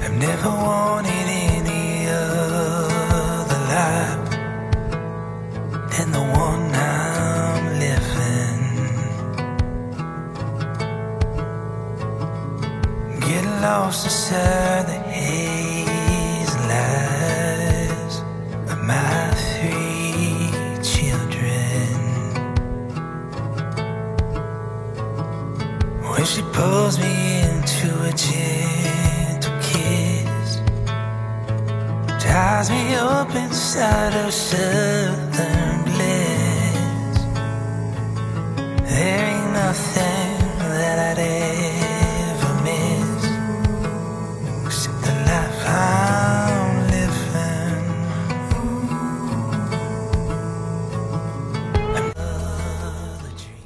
I've never wanted any other life than the one I'm living. Get lost inside the haze lies of my three children. When she pulls me into a gentle kiss, ties me up inside her southern bliss. There ain't nothing that I'd ever miss except the life I'm living. Another dream.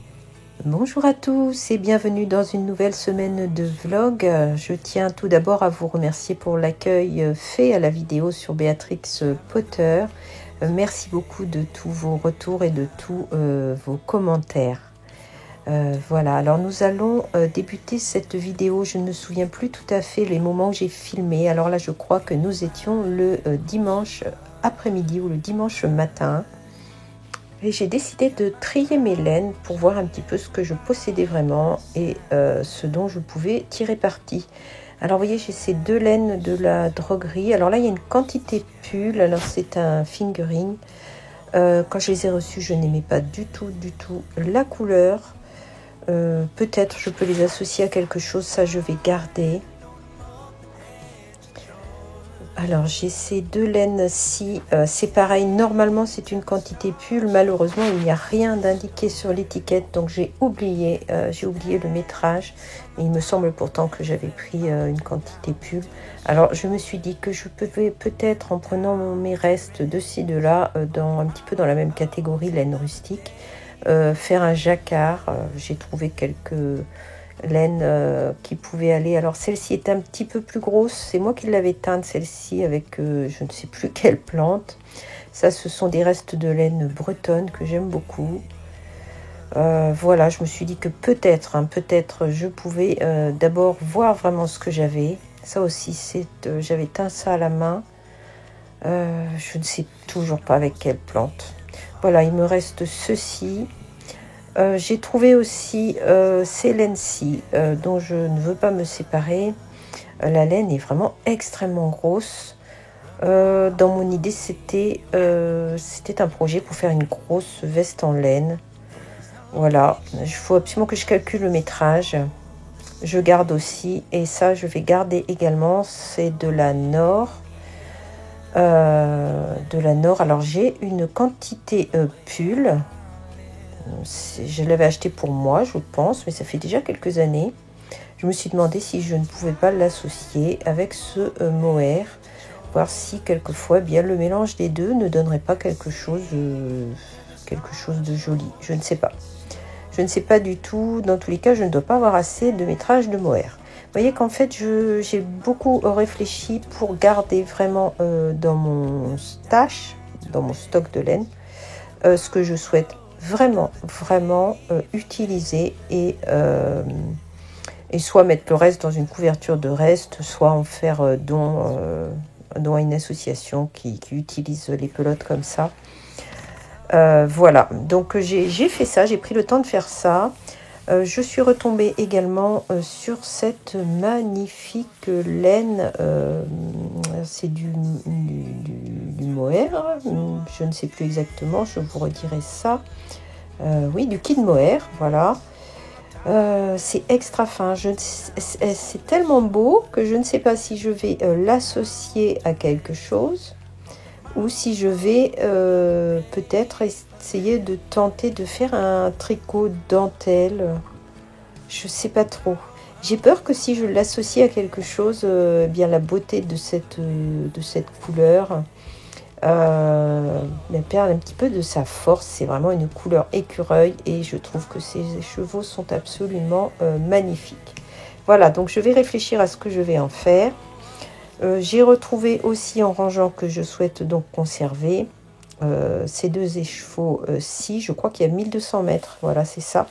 Bonjour à tous et bienvenue dans une nouvelle semaine de vlog. Je tiens tout d'abord à vous remercier pour l'accueil fait à la vidéo sur Béatrix Potter. Merci beaucoup de tous vos retours et de tous vos commentaires. Voilà, alors nous allons débuter cette vidéo. Je ne me souviens plus tout à fait les moments où j'ai filmé. Alors là, je crois que nous étions le dimanche après-midi ou le dimanche matin. Et j'ai décidé de trier mes laines pour voir un petit peu ce que je possédais vraiment et ce dont je pouvais tirer parti. Alors vous voyez, j'ai ces deux laines de la droguerie. Alors là, il y a une quantité pull. Alors c'est un fingering. Quand je les ai reçus, je n'aimais pas du tout la couleur. Peut-être je peux les associer à quelque chose. Ça, je vais garder. Alors j'ai ces deux laines-ci, c'est pareil, normalement c'est une quantité pull, malheureusement il n'y a rien d'indiqué sur l'étiquette, donc j'ai oublié le métrage, mais il me semble pourtant que j'avais pris une quantité pull. Alors je me suis dit que je pouvais peut-être, en prenant mes restes de ci, de là, un petit peu dans la même catégorie laine rustique, faire un jacquard. J'ai trouvé quelques laine qui pouvait aller. Alors celle-ci est un petit peu plus grosse, c'est moi qui l'avais teinte celle-ci avec je ne sais plus quelle plante. Ça, ce sont des restes de laine bretonne que j'aime beaucoup. Voilà, je me suis dit que peut-être je pouvais d'abord voir vraiment ce que j'avais. Ça aussi, j'avais teint ça à la main. Je ne sais toujours pas avec quelle plante. Voilà, il me reste ceci. J'ai trouvé aussi ces laines-ci dont je ne veux pas me séparer. La laine est vraiment extrêmement grosse. Dans mon idée, c'était un projet pour faire une grosse veste en laine. Voilà, il faut absolument que je calcule le métrage. Je garde aussi, et ça je vais garder également, c'est de la Nord. Alors j'ai une quantité pull. Je l'avais acheté pour moi, je pense, mais ça fait déjà quelques années. Je me suis demandé si je ne pouvais pas l'associer avec ce mohair, voir si quelquefois bien le mélange des deux ne donnerait pas quelque chose de joli. Je ne sais pas. Je ne sais pas du tout. Dans tous les cas, je ne dois pas avoir assez de métrage de mohair. Vous voyez qu'en fait, j'ai beaucoup réfléchi pour garder vraiment dans mon stash, dans mon stock de laine, ce que je souhaite vraiment utiliser et soit mettre le reste dans une couverture de reste, soit en faire don à une association qui utilise les pelotes comme ça. Voilà, donc j'ai fait ça, j'ai pris le temps de faire ça. Je suis retombée également sur cette magnifique laine, c'est du mohair, je ne sais plus exactement, je vous redirai ça. Oui, du kid mohair, voilà. C'est extra fin, c'est tellement beau que je ne sais pas si je vais l'associer à quelque chose ou si je vais peut-être essayer de tenter de faire un tricot dentelle. Je sais pas trop. J'ai peur que si je l'associe à quelque chose, bien la beauté de cette couleur perd un petit peu de sa force. C'est vraiment une couleur écureuil et je trouve que ces chevaux sont absolument magnifiques. Voilà, donc je vais réfléchir à ce que je vais en faire. J'ai retrouvé aussi en rangeant que je souhaite donc conserver ces deux écheveaux-ci. Je crois qu'il y a 1200 mètres. Voilà, c'est ça.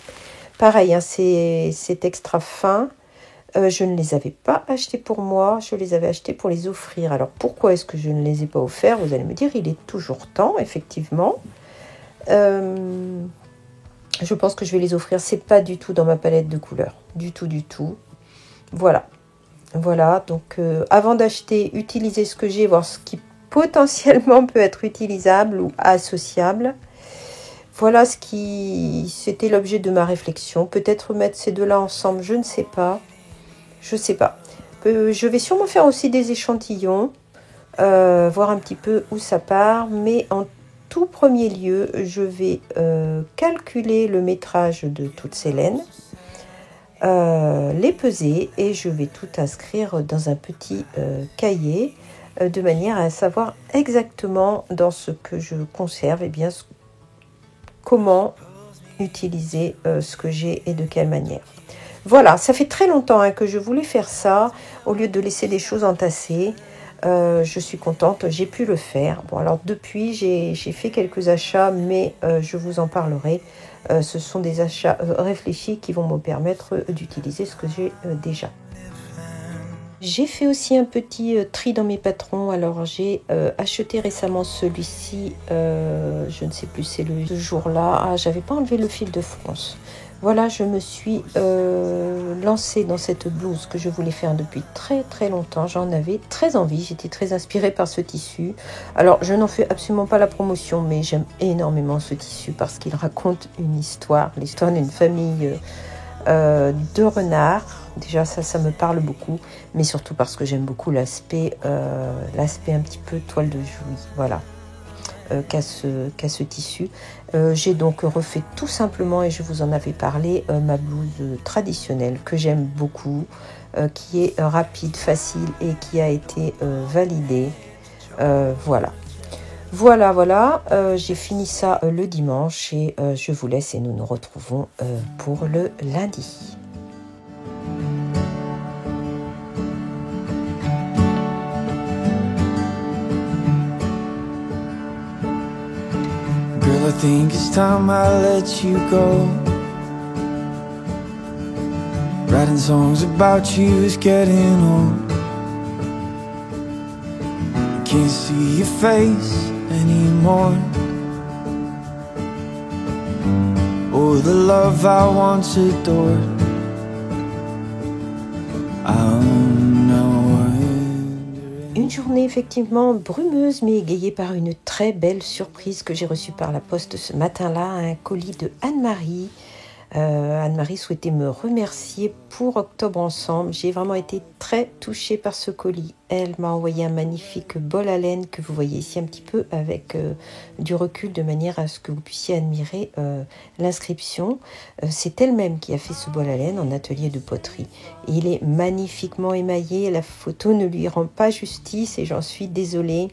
Pareil, hein, c'est extra fin. Je ne les avais pas achetés pour moi, je les avais achetés pour les offrir. Alors pourquoi est-ce que je ne les ai pas offerts? Vous allez me dire, il est toujours temps, effectivement. Je pense que je vais les offrir. C'est pas du tout dans ma palette de couleurs. Du tout, du tout. Voilà. Voilà, donc avant d'acheter, utilisez ce que j'ai, voir ce qui potentiellement peut être utilisable ou associable. Voilà c'était l'objet de ma réflexion. Peut-être mettre ces deux-là ensemble, je ne sais pas. Je sais pas. Je vais sûrement faire aussi des échantillons, voir un petit peu où ça part. Mais en tout premier lieu, je vais calculer le métrage de toutes ces laines, les peser et je vais tout inscrire dans un petit cahier de manière à savoir exactement dans ce que je conserve, et bien comment utiliser ce que j'ai et de quelle manière. Voilà, ça fait très longtemps que je voulais faire ça, au lieu de laisser des choses entassées. Je suis contente, j'ai pu le faire. Bon, alors depuis, j'ai fait quelques achats, mais je vous en parlerai. Ce sont des achats réfléchis qui vont me permettre d'utiliser ce que j'ai déjà. J'ai fait aussi un petit tri dans mes patrons. Alors j'ai acheté récemment celui-ci, je ne sais plus, c'est le jour-là. Ah, j'avais pas enlevé le fil de France. Voilà, je me suis lancée dans cette blouse que je voulais faire depuis très très longtemps. J'en avais très envie, j'étais très inspirée par ce tissu. Alors, je n'en fais absolument pas la promotion, mais j'aime énormément ce tissu parce qu'il raconte une histoire, l'histoire d'une famille de renards. Déjà, ça me parle beaucoup, mais surtout parce que j'aime beaucoup l'aspect un petit peu toile de Jouy, voilà. Qu'a ce tissu. J'ai donc refait tout simplement, et je vous en avais parlé, ma blouse traditionnelle que j'aime beaucoup, qui est rapide, facile et qui a été validée. Voilà. Voilà. J'ai fini ça le dimanche et je vous laisse et nous nous retrouvons pour le lundi. I think it's time I let you go. Writing songs about you is getting old. I can't see your face anymore. Oh, the love I once adored. Une journée effectivement brumeuse mais égayée par une très belle surprise que j'ai reçue par la poste ce matin-là, un colis de Anne-Marie. Anne-Marie souhaitait me remercier pour Octobre Ensemble. J'ai vraiment été très touchée par ce colis. Elle m'a envoyé un magnifique bol à laine que vous voyez ici un petit peu avec du recul de manière à ce que vous puissiez admirer l'inscription. C'est elle-même qui a fait ce bol à laine en atelier de poterie. Et il est magnifiquement émaillé. La photo ne lui rend pas justice et j'en suis désolée.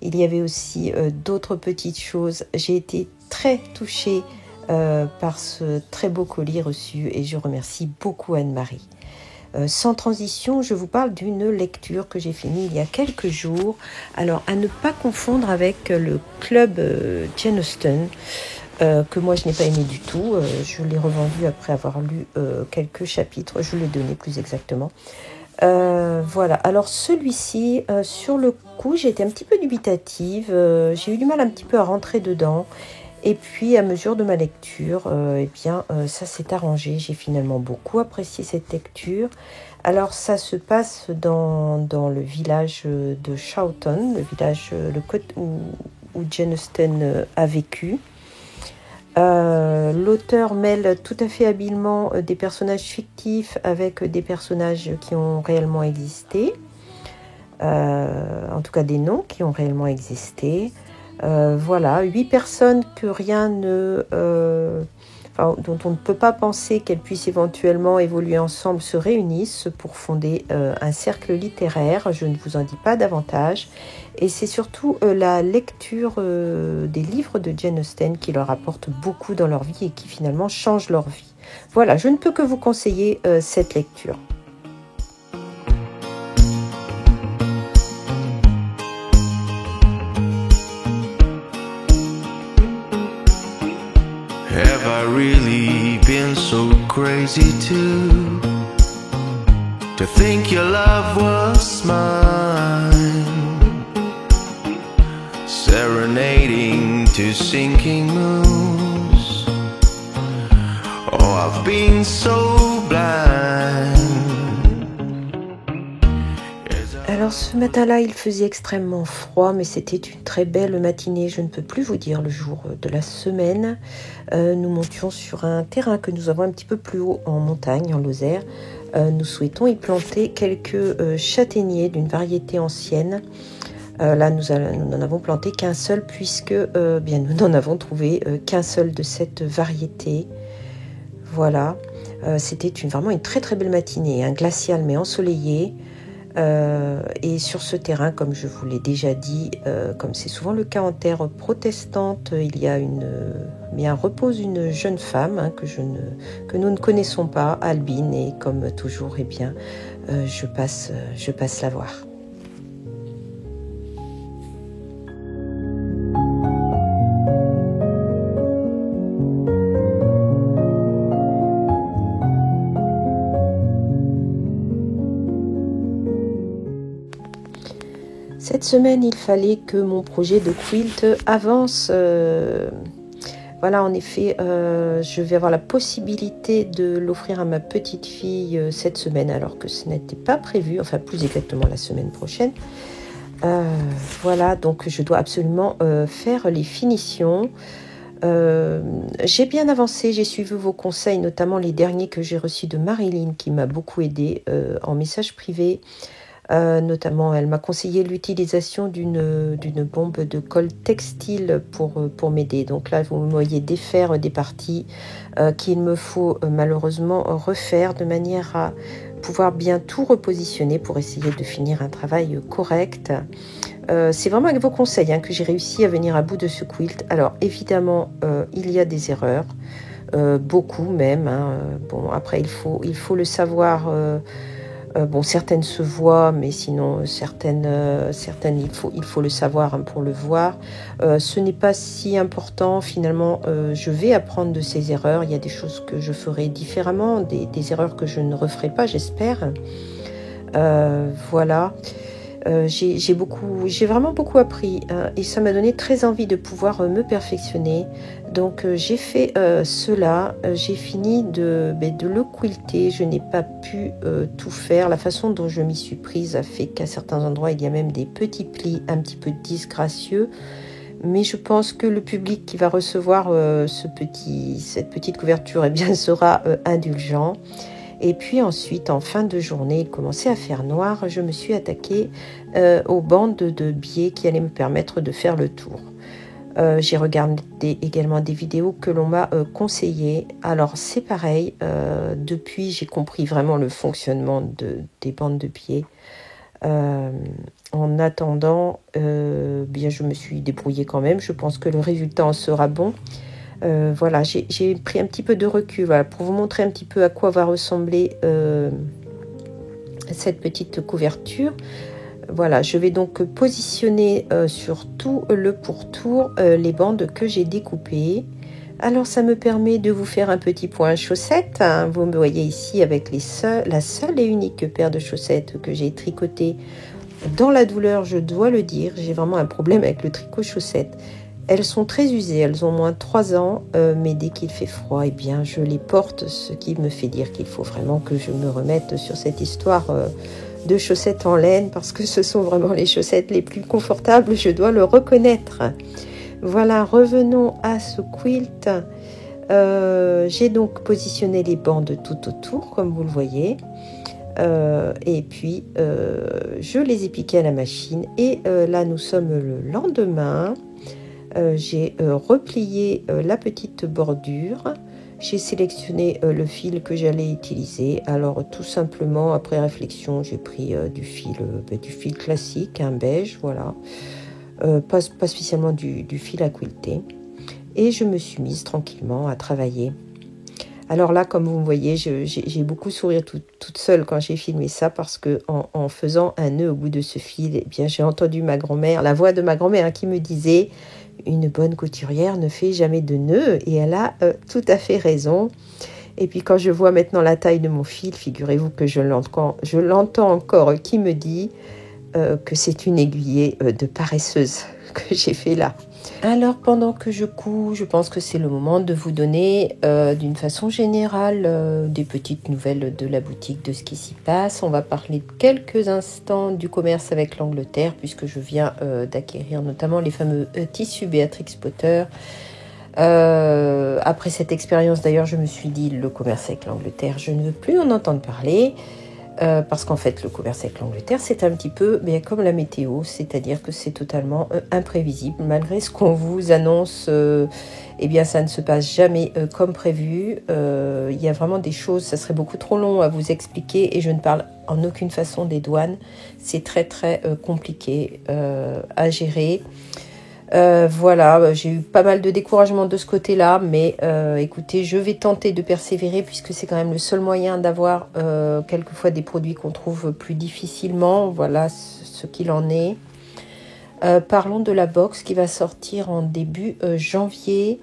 Il y avait aussi d'autres petites choses. J'ai été très touchée par ce très beau colis reçu et je remercie beaucoup Anne-Marie. Sans transition, je vous parle d'une lecture que j'ai finie il y a quelques jours. Alors, à ne pas confondre avec le club Jane Austen, que moi je n'ai pas aimé du tout. Je l'ai revendu après avoir lu quelques chapitres, je l'ai donné plus exactement. Voilà, alors celui-ci, sur le coup, j'ai été un petit peu dubitative, j'ai eu du mal un petit peu à rentrer dedans. Et puis, à mesure de ma lecture, ça s'est arrangé. J'ai finalement beaucoup apprécié cette lecture. Alors, ça se passe dans le village de Chawton, le village où Jane Austen a vécu. L'auteur mêle tout à fait habilement des personnages fictifs avec des personnages qui ont réellement existé. En tout cas, des noms qui ont réellement existé. Voilà, 8 personnes que dont on ne peut pas penser qu'elles puissent éventuellement évoluer ensemble se réunissent pour fonder un cercle littéraire. Je ne vous en dis pas davantage. Et c'est surtout la lecture des livres de Jane Austen qui leur apporte beaucoup dans leur vie et qui finalement change leur vie. Voilà, je ne peux que vous conseiller cette lecture. Have I really been so crazy to To think your love was mine, serenading to sinking moons. Oh, I've been so blind. Alors ce matin-là, il faisait extrêmement froid, mais c'était une très belle matinée. Je ne peux plus vous dire le jour de la semaine. Nous montions sur un terrain que nous avons un petit peu plus haut en montagne, en Lozère. Nous souhaitons y planter quelques châtaigniers d'une variété ancienne. Là, nous n'en avons planté qu'un seul puisque nous n'en avons trouvé qu'un seul de cette variété. Voilà, c'était vraiment une très très belle matinée, glaciale mais ensoleillée. Et sur ce terrain, comme je vous l'ai déjà dit, comme c'est souvent le cas en terre protestante, repose une jeune femme que nous ne connaissons pas, Albine, et comme toujours, je passe la voir. Cette semaine, il fallait que mon projet de quilt avance. Voilà, en effet, je vais avoir la possibilité de l'offrir à ma petite fille cette semaine, alors que ce n'était pas prévu, enfin plus exactement la semaine prochaine. Voilà, donc je dois absolument faire les finitions. J'ai bien avancé, j'ai suivi vos conseils, notamment les derniers que j'ai reçus de Marilyn, qui m'a beaucoup aidée en message privé. Notamment, elle m'a conseillé l'utilisation d'une bombe de colle textile pour m'aider. Donc là, vous me voyez défaire des parties qu'il me faut malheureusement refaire de manière à pouvoir bien tout repositionner pour essayer de finir un travail correct. C'est vraiment avec vos conseils que j'ai réussi à venir à bout de ce quilt. Alors évidemment, il y a des erreurs, beaucoup même. Bon, après, il faut le savoir. Certaines se voient, mais sinon certaines il faut le savoir pour le voir. Ce n'est pas si important finalement. Je vais apprendre de ces erreurs. Il y a des choses que je ferai différemment, des erreurs que je ne referai pas, j'espère. Voilà. J'ai vraiment beaucoup appris et ça m'a donné très envie de pouvoir me perfectionner. Donc j'ai fait cela, j'ai fini de le quilter. Je n'ai pas pu tout faire. La façon dont je m'y suis prise a fait qu'à certains endroits il y a même des petits plis un petit peu disgracieux. Mais je pense que le public qui va recevoir cette petite couverture sera indulgent. Et puis ensuite, en fin de journée, il commençait à faire noir. Je me suis attaquée aux bandes de biais qui allaient me permettre de faire le tour. J'ai regardé également des vidéos que l'on m'a conseillées. Alors c'est pareil, depuis j'ai compris vraiment le fonctionnement des bandes de biais. En attendant, je me suis débrouillée quand même. Je pense que le résultat en sera bon. Voilà, j'ai pris un petit peu de recul pour vous montrer un petit peu à quoi va ressembler cette petite couverture. Voilà, je vais donc positionner sur tout le pourtour les bandes que j'ai découpées. Alors ça me permet de vous faire un petit point chaussettes. Vous me voyez ici avec la seule et unique paire de chaussettes que j'ai tricotée dans la douleur, je dois le dire. J'ai vraiment un problème avec le tricot chaussettes. Elles sont très usées, elles ont moins de 3 ans, mais dès qu'il fait froid, je les porte, ce qui me fait dire qu'il faut vraiment que je me remette sur cette histoire de chaussettes en laine, parce que ce sont vraiment les chaussettes les plus confortables, je dois le reconnaître. Voilà, revenons à ce quilt. J'ai donc positionné les bandes tout autour, comme vous le voyez. Et puis, je les ai piquées à la machine. Et là, nous sommes le lendemain. J'ai replié la petite bordure, j'ai sélectionné le fil que j'allais utiliser. Alors tout simplement, après réflexion, j'ai pris du fil classique, un beige, voilà, pas spécialement du fil à quilter, et je me suis mise tranquillement à travailler. Alors là, comme vous me voyez, j'ai beaucoup souri toute seule quand j'ai filmé ça, parce que en faisant un nœud au bout de ce fil, j'ai entendu ma grand-mère, la voix de ma grand-mère qui me disait: une bonne couturière ne fait jamais de nœud, et elle a tout à fait raison. Et puis quand je vois maintenant la taille de mon fil, figurez-vous que je l'entends encore qui me dit que c'est une aiguillée de paresseuse que j'ai fait là. Alors pendant que je couds, je pense que c'est le moment de vous donner d'une façon générale des petites nouvelles de la boutique, de ce qui s'y passe. On va parler quelques instants du commerce avec l'Angleterre puisque je viens d'acquérir notamment les fameux tissus Béatrix Potter. Après cette expérience d'ailleurs, je me suis dit le commerce avec l'Angleterre, je ne veux plus en entendre parler. Parce qu'en fait, le commerce avec l'Angleterre, c'est un petit peu comme la météo, c'est-à-dire que c'est totalement imprévisible. Malgré ce qu'on vous annonce, ça ne se passe jamais comme prévu. Il y a vraiment des choses, ça serait beaucoup trop long à vous expliquer et je ne parle en aucune façon des douanes. C'est très très compliqué à gérer. Voilà, j'ai eu pas mal de découragement de ce côté-là, mais écoutez, je vais tenter de persévérer puisque c'est quand même le seul moyen d'avoir quelquefois des produits qu'on trouve plus difficilement. Voilà ce qu'il en est. Parlons de la box qui va sortir en début janvier.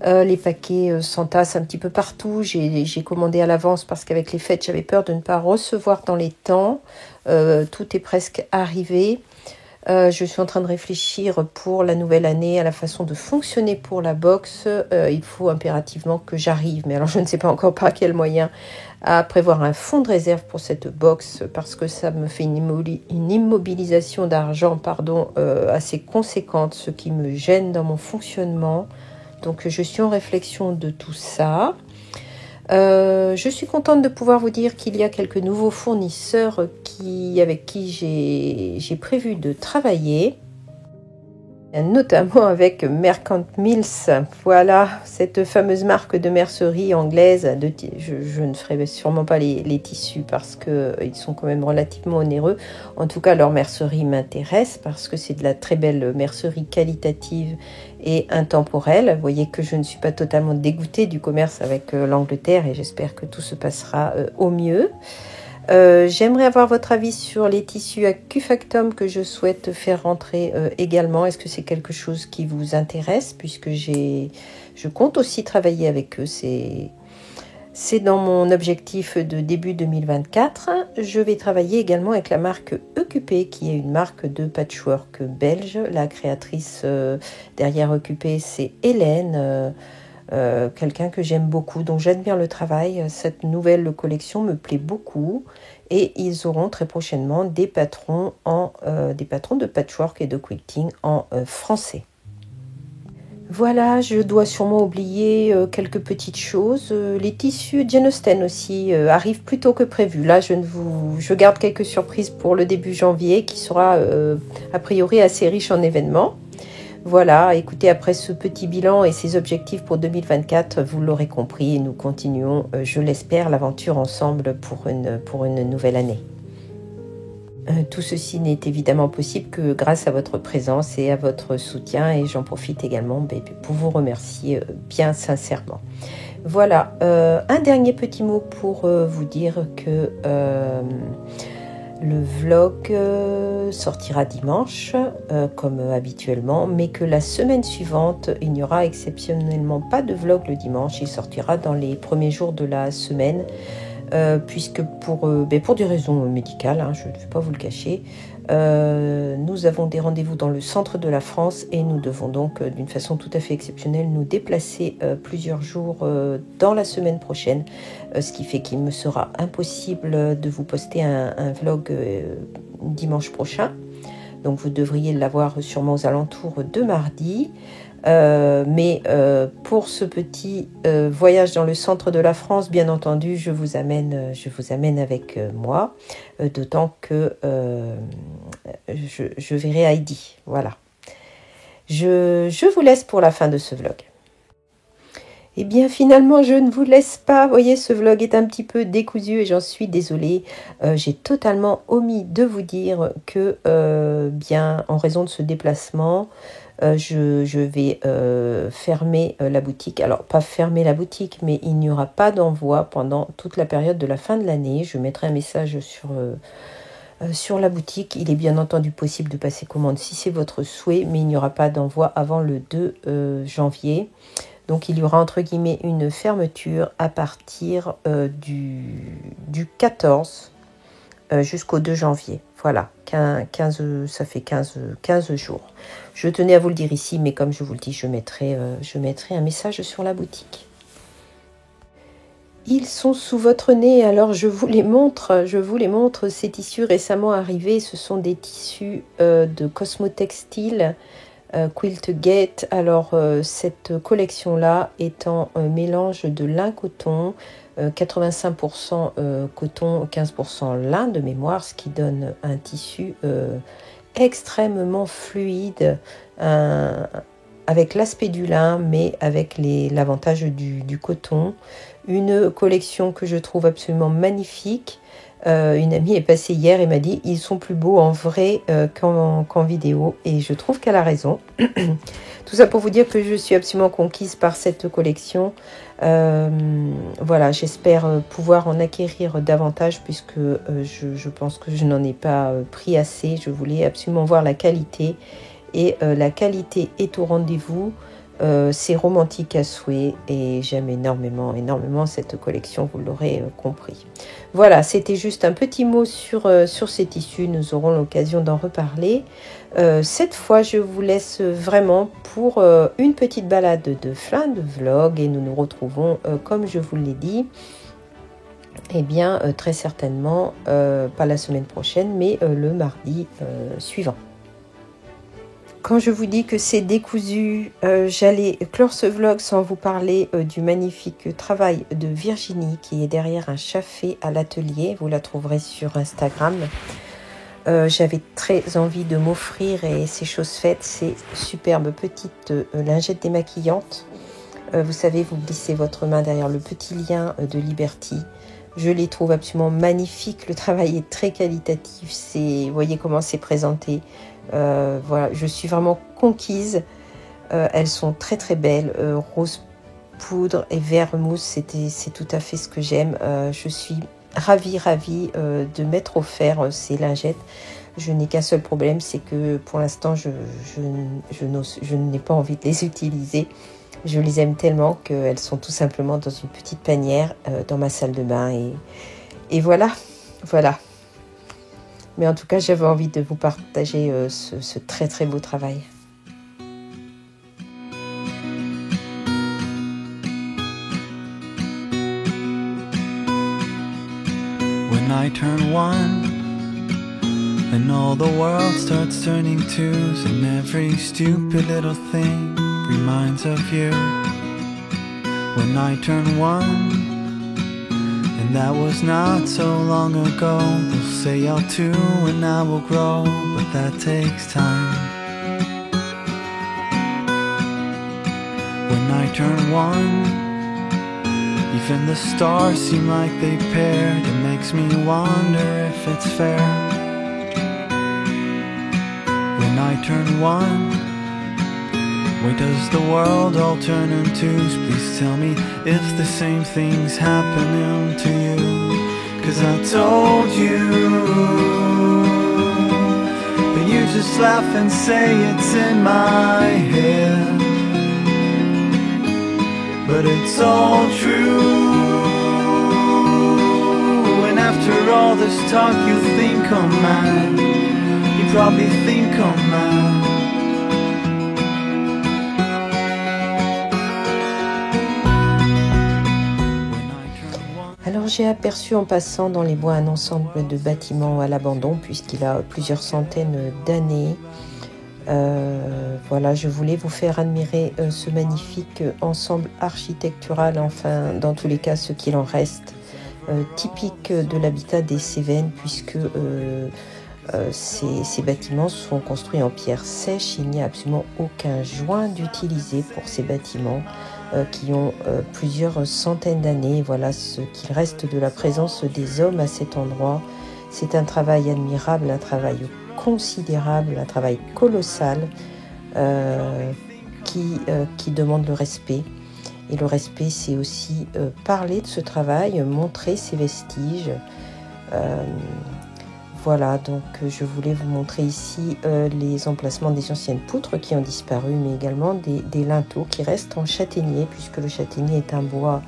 Les paquets s'entassent un petit peu partout. J'ai commandé à l'avance parce qu'avec les fêtes, j'avais peur de ne pas recevoir dans les temps. Tout est presque arrivé. Je suis en train de réfléchir pour la nouvelle année à la façon de fonctionner pour la box. Il faut impérativement que j'arrive, mais alors je ne sais pas encore par quel moyen, à prévoir un fonds de réserve pour cette box parce que ça me fait une immobilisation d'argent assez conséquente, ce qui me gêne dans mon fonctionnement. Donc je suis en réflexion de tout ça. Je suis contente de pouvoir vous dire qu'il y a quelques nouveaux fournisseurs avec qui j'ai prévu de travailler, notamment avec Mercant Mills. Voilà, cette fameuse marque de mercerie anglaise. Je ne ferai sûrement pas les tissus parce qu'ils sont quand même relativement onéreux. En tout cas, leur mercerie m'intéresse parce que c'est de la très belle mercerie qualitative et intemporelle. Vous voyez que je ne suis pas totalement dégoûtée du commerce avec l'Angleterre et j'espère que tout se passera au mieux. J'aimerais avoir votre avis sur les tissus à Q-Factum que je souhaite faire rentrer également. Est-ce que c'est quelque chose qui vous intéresse puisque je compte aussi travailler avec eux. C'est dans mon objectif de début 2024. Je vais travailler également avec la marque Occupé, qui est une marque de patchwork belge. La créatrice derrière Occupé, c'est Hélène, quelqu'un que j'aime beaucoup, dont j'admire le travail. Cette nouvelle collection me plaît beaucoup et ils auront très prochainement des patrons de patchwork et de quilting en français. Voilà, je dois sûrement oublier quelques petites choses. Les tissus Jane Austen aussi arrivent plus tôt que prévu. Là, je garde quelques surprises pour le début janvier qui sera a priori assez riche en événements. Voilà, écoutez, après ce petit bilan et ces objectifs pour 2024, vous l'aurez compris, nous continuons, je l'espère, l'aventure ensemble pour une nouvelle année. Tout ceci n'est évidemment possible que grâce à votre présence et à votre soutien et j'en profite également pour vous remercier bien sincèrement. Voilà, un dernier petit mot pour vous dire que le vlog sortira dimanche comme habituellement, mais que la semaine suivante, il n'y aura exceptionnellement pas de vlog le dimanche, il sortira dans les premiers jours de la semaine. Puisque pour des raisons médicales, je ne vais pas vous le cacher, nous avons des rendez-vous dans le centre de la France et nous devons donc d'une façon tout à fait exceptionnelle nous déplacer plusieurs jours dans la semaine prochaine, ce qui fait qu'il me sera impossible de vous poster un vlog dimanche prochain. Donc vous devriez l'avoir sûrement aux alentours de mardi. Mais pour ce petit voyage dans le centre de la France, bien entendu, je vous amène avec moi, d'autant que je verrai Heidi. Voilà. Je vous laisse pour la fin de ce vlog. Eh bien, finalement, je ne vous laisse pas. Vous voyez, ce vlog est un petit peu décousu et j'en suis désolée. J'ai totalement omis de vous dire que, en raison de ce déplacement, je vais fermer la boutique. Alors, pas fermer la boutique, mais il n'y aura pas d'envoi pendant toute la période de la fin de l'année. Je mettrai un message sur la boutique. Il est bien entendu possible de passer commande si c'est votre souhait, mais il n'y aura pas d'envoi avant le 2 janvier. Donc il y aura entre guillemets une fermeture à partir du 14 jusqu'au 2 janvier. Voilà, 15, ça fait 15 jours. Je tenais à vous le dire ici, mais comme je vous le dis, je mettrai un message sur la boutique. Ils sont sous votre nez, alors je vous les montre. Ces tissus récemment arrivés, ce sont des tissus de Cosmo Textile, Quilt Gate. Alors cette collection-là est en mélange de lin coton, 85% coton, 15% lin de mémoire, ce qui donne un tissu extrêmement fluide, avec l'aspect du lin, mais avec l'avantage du coton. Une collection que je trouve absolument magnifique. Une amie est passée hier et m'a dit ils sont plus beaux en vrai qu'en vidéo, et je trouve qu'elle a raison. Tout ça pour vous dire que je suis absolument conquise par cette collection. Voilà, j'espère pouvoir en acquérir davantage, puisque je pense que je n'en ai pas pris assez. Je voulais absolument voir la qualité, et la qualité est au rendez-vous. C'est romantique à souhait, et j'aime énormément cette collection, vous l'aurez compris. Voilà, c'était juste un petit mot sur ces tissus. Nous aurons l'occasion d'en reparler. Cette fois, je vous laisse vraiment pour une petite balade de fin de vlog, et nous nous retrouvons, comme je vous l'ai dit, eh bien, très certainement, pas la semaine prochaine, mais le mardi suivant. Quand je vous dis que c'est décousu, j'allais clore ce vlog sans vous parler du magnifique travail de Virginie qui est derrière un chaffé à l'atelier. Vous la trouverez sur Instagram. J'avais très envie de m'offrir, et c'est chose faite, ces superbes petites lingettes démaquillantes. Vous savez, vous glissez votre main derrière le petit lien de Liberty. Je les trouve absolument magnifiques. Le travail est très qualitatif. Vous voyez comment c'est présenté. Voilà, je suis vraiment conquise. Elles sont très très belles. Rose poudre et vert mousse, c'est tout à fait ce que j'aime. Je suis ravie de m'être offert ces lingettes. Je n'ai qu'un seul problème, c'est que pour l'instant, je n'ai pas envie de les utiliser. Je les aime tellement qu'elles sont tout simplement dans une petite panière dans ma salle de bain. Et voilà. Mais en tout cas, j'avais envie de vous partager ce très très beau travail. When I turn one and all the world starts turning twos, and every stupid little thing reminds of you. When I turn one, and that was not so long ago, they'll say I'll too and I will grow, but that takes time. When I turn one, even the stars seem like they paired. It makes me wonder if it's fair. When I turn one, why does the world all turn in twos? Please tell me if the same thing's happening to you. 'Cause I told you, but you just laugh and say it's in my head. But it's all true, and after all this talk you think I'm mad. You probably think I'm mad. Alors j'ai aperçu en passant dans les bois un ensemble de bâtiments à l'abandon, puisqu'il a plusieurs centaines d'années. Voilà, je voulais vous faire admirer ce magnifique ensemble architectural, enfin dans tous les cas ce qu'il en reste, typique de l'habitat des Cévennes, puisque ces bâtiments sont construits en pierre sèche. Il n'y a absolument aucun joint d'utiliser pour ces bâtiments qui ont plusieurs centaines d'années. Voilà ce qu'il reste de la présence des hommes à cet endroit. C'est un travail admirable, un travail considérable, un travail colossal qui demande le respect. Et le respect, c'est aussi parler de ce travail, montrer ses vestiges. Voilà, donc je voulais vous montrer ici les emplacements des anciennes poutres qui ont disparu, mais également des linteaux qui restent en châtaignier, puisque le châtaignier est un bois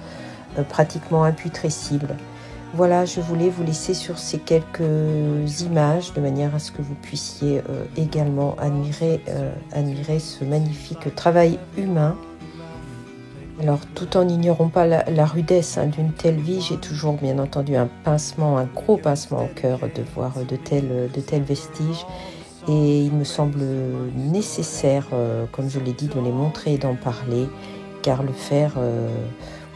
pratiquement imputrescible. Voilà, je voulais vous laisser sur ces quelques images, de manière à ce que vous puissiez également admirer ce magnifique travail humain. Alors, tout en n'ignorant pas la rudesse d'une telle vie, j'ai toujours bien entendu un gros pincement au cœur de voir de tels vestiges. Et il me semble nécessaire, comme je l'ai dit, de les montrer et d'en parler, car le faire,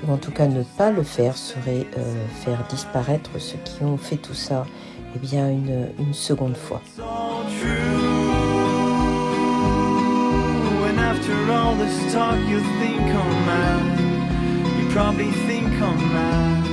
ou en tout cas ne pas le faire, serait faire disparaître ceux qui ont fait tout ça, eh bien une seconde fois. After all this talk, you think I'm mad. You probably think I'm mad.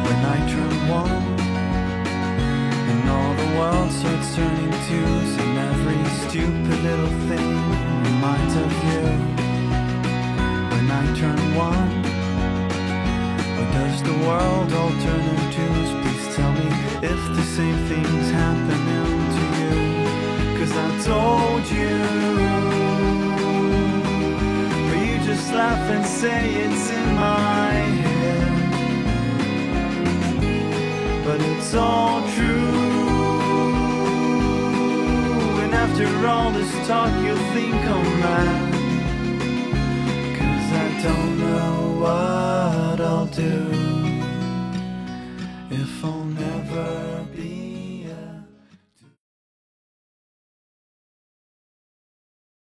When I turn one starts turning twos, and every stupid little thing reminds of you. When I turn one, or does the world all turn into twos? Please tell me if the same thing's happening to you. 'Cause I told you, but you just laugh and say it's in my head. But it's all true. After all this talk, you think I'm mad. 'Cause I don't know what I'll do.